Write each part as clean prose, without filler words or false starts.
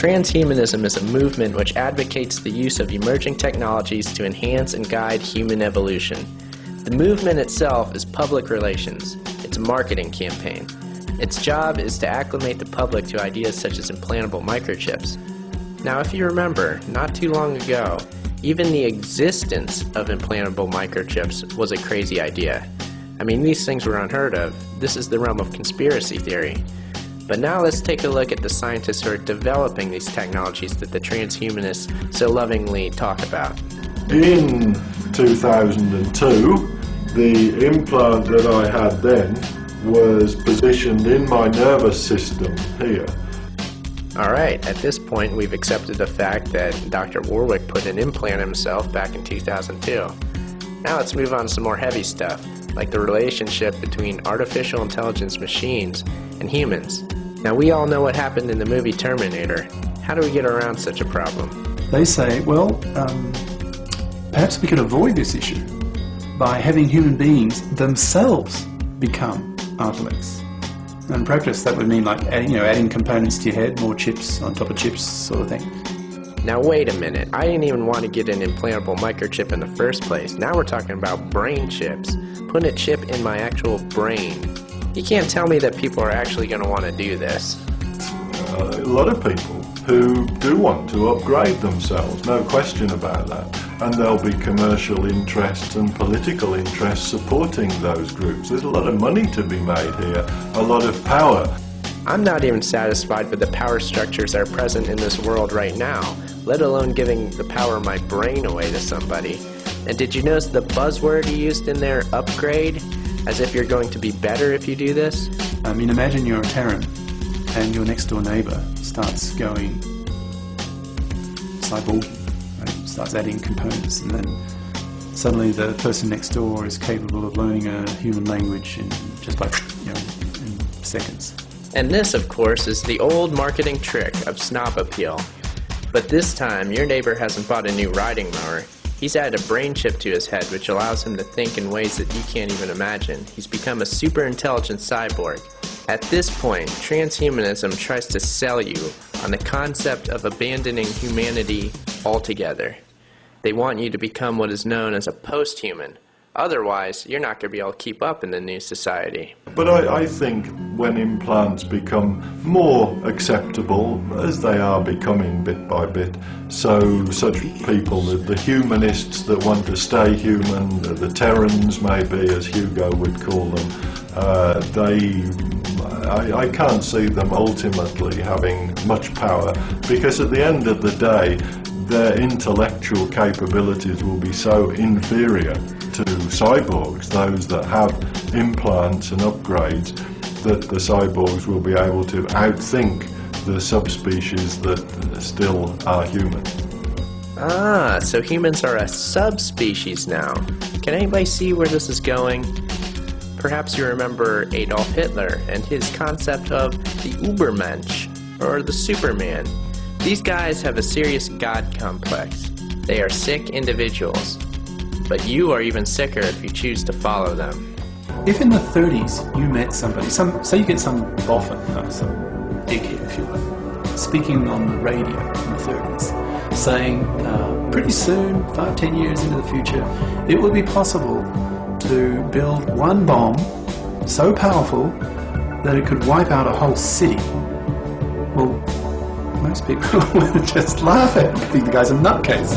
Transhumanism is a movement which advocates the use of emerging technologies to enhance and guide human evolution. The movement itself is public relations. It's a marketing campaign. Its job is to acclimate the public to ideas such as implantable microchips. Now, if you remember, not too long ago, even the existence of implantable microchips was a crazy idea. I mean, these things were unheard of. This is the realm of conspiracy theory. But now let's take a look at the scientists who are developing these technologies that the transhumanists so lovingly talk about. In 2002, the implant that I had then was positioned in my nervous system here. Alright, at this point we've accepted the fact that Dr. Warwick put an implant in himself back in 2002. Now let's move on to some more heavy stuff, like the relationship between artificial intelligence machines and humans. Now we all know what happened in the movie Terminator. How do we get around such a problem? They say, well, perhaps we could avoid this issue by having human beings themselves become artefacts. In practice, that would mean like adding components to your head, more chips on top of chips sort of thing. Now wait a minute, I didn't even want to get an implantable microchip in the first place. Now we're talking about brain chips. Putting a chip in my actual brain. You can't tell me that people are actually going to want to do this. A lot of people who do want to upgrade themselves, no question about that. And there'll be commercial interests and political interests supporting those groups. There's a lot of money to be made here, a lot of power. I'm not even satisfied with the power structures that are present in this world right now, let alone giving the power of my brain away to somebody. And did you notice the buzzword he used in there, upgrade? As if you're going to be better if you do this? I mean, imagine you're a Terran and your next door neighbour starts going cyborg, right? Starts adding components, and then suddenly the person next door is capable of learning a human language in just like, in seconds. And this, of course, is the old marketing trick of snob appeal. But this time, your neighbor hasn't bought a new riding mower. He's added a brain chip to his head which allows him to think in ways that you can't even imagine. He's become a super intelligent cyborg. At this point, transhumanism tries to sell you on the concept of abandoning humanity altogether. They want you to become what is known as a post-human. Otherwise, you're not going to be able to keep up in the new society. But I think when implants become more acceptable, as they are becoming bit by bit, so such people, the humanists that want to stay human, the Terrans maybe, as Hugo would call them, I can't see them ultimately having much power, because at the end of the day, their intellectual capabilities will be so inferior to cyborgs, those that have implants and upgrades, that the cyborgs will be able to outthink the subspecies that still are human. Ah, so humans are a subspecies now. Can anybody see where this is going? Perhaps you remember Adolf Hitler and his concept of the Übermensch, or the Superman. These guys have a serious God complex. They are sick individuals. But you are even sicker if you choose to follow them. If in the 30s you met somebody, say you get some boffin, some dickhead if you will, speaking on the radio in the 30s, saying pretty soon, 5-10 years into the future, it will be possible to build one bomb so powerful that it could wipe out a whole city. Well, most people would just laugh at it, think the guy's a nutcase.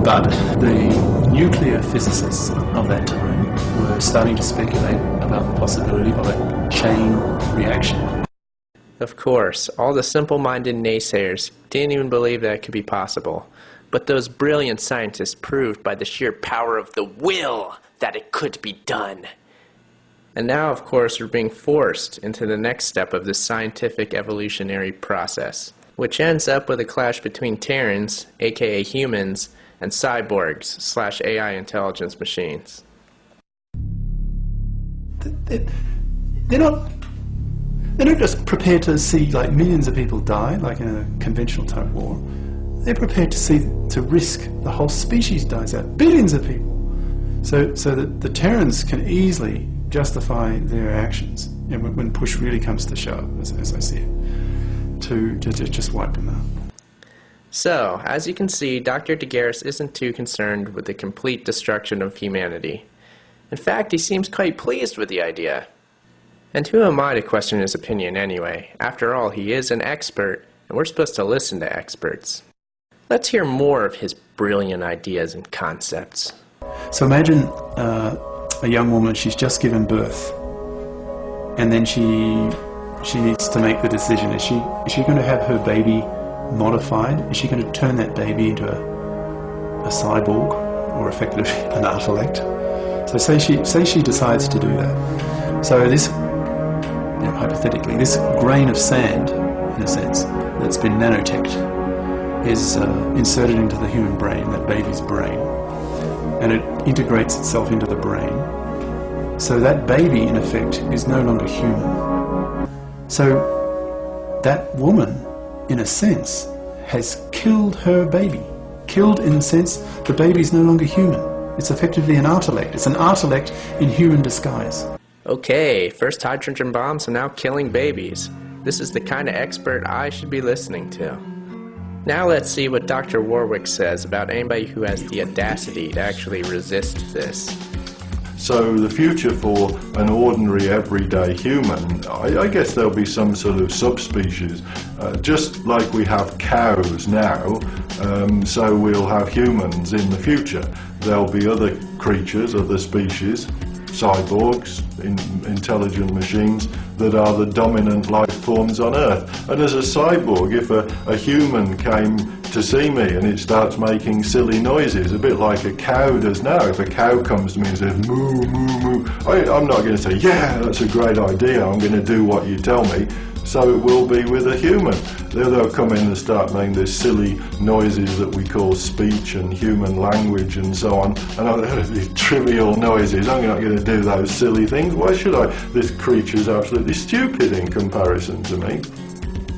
But the nuclear physicists of that time were starting to speculate about the possibility of a chain reaction. Of course, all the simple-minded naysayers didn't even believe that it could be possible. But those brilliant scientists proved by the sheer power of the will that it could be done. And now, of course, we're being forced into the next step of this scientific evolutionary process, which ends up with a clash between Terrans, aka humans, and cyborgs / AI intelligence machines. They're not just prepared to see like millions of people die, like in a conventional type war. They're prepared to risk the whole species dies out, billions of people. So that the Terrans can easily justify their actions, when push really comes to shove, as I see it, to just wipe them out. So, as you can see, Dr. Degaris isn't too concerned with the complete destruction of humanity. In fact, he seems quite pleased with the idea. And who am I to question his opinion anyway? After all, he is an expert, and we're supposed to listen to experts. Let's hear more of his brilliant ideas and concepts. So imagine a young woman, she's just given birth, and then she needs to make the decision. Is she going to have her baby modified? Is she going to turn that baby into a cyborg, or effectively an artellect? So say she decides to do that. So this, hypothetically, this grain of sand, in a sense, that's been nanoteched, is inserted into the human brain, that baby's brain, and it integrates itself into the brain. So that baby, in effect, is no longer human. So that woman, in a sense, has killed her baby. Killed in the sense the baby is no longer human. It's effectively an artellect. It's an artellect in human disguise. Okay, first hydrogen bombs and now killing babies. This is the kind of expert I should be listening to. Now let's see what Dr. Warwick says about anybody who has the audacity to actually resist this. So the future for an ordinary everyday human, I guess there'll be some sort of subspecies, just like we have cows now, so we'll have humans in the future. There'll be other creatures, other species, cyborgs, intelligent machines that are the dominant life forms on Earth. And as a cyborg, if a human came to see me and it starts making silly noises, a bit like a cow does now. If a cow comes to me and says, moo, moo, moo, I'm not going to say, yeah, that's a great idea, I'm going to do what you tell me. So it will be with a human. They'll come in and start making these silly noises that we call speech and human language and so on. And these trivial noises, I'm not going to do those silly things. Why should I? This creature's absolutely stupid in comparison to me.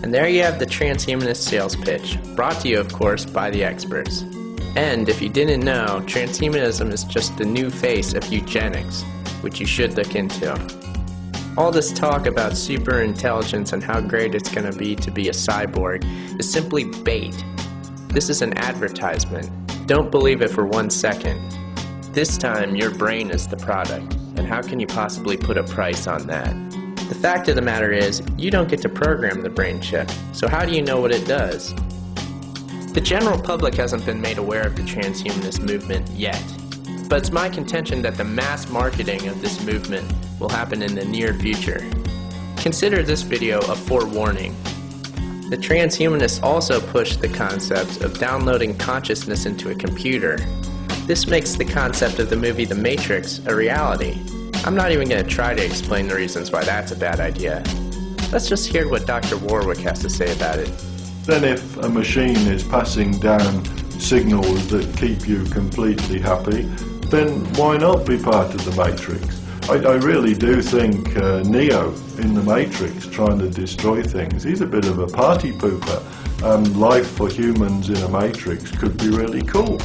And there you have the transhumanist sales pitch, brought to you, of course, by the experts. And if you didn't know, transhumanism is just the new face of eugenics, which you should look into. All this talk about superintelligence and how great it's going to be a cyborg is simply bait. This is an advertisement. Don't believe it for 1 second. This time, your brain is the product, and how can you possibly put a price on that? The fact of the matter is, you don't get to program the brain chip, so how do you know what it does? The general public hasn't been made aware of the transhumanist movement yet, but it's my contention that the mass marketing of this movement will happen in the near future. Consider this video a forewarning. The transhumanists also push the concept of downloading consciousness into a computer. This makes the concept of the movie The Matrix a reality. I'm not even going to try to explain the reasons why that's a bad idea. Let's just hear what Dr. Warwick has to say about it. Then if a machine is passing down signals that keep you completely happy, then why not be part of the Matrix? I really do think Neo in the Matrix trying to destroy things, he's a bit of a party pooper. Life for humans in a Matrix could be really cool.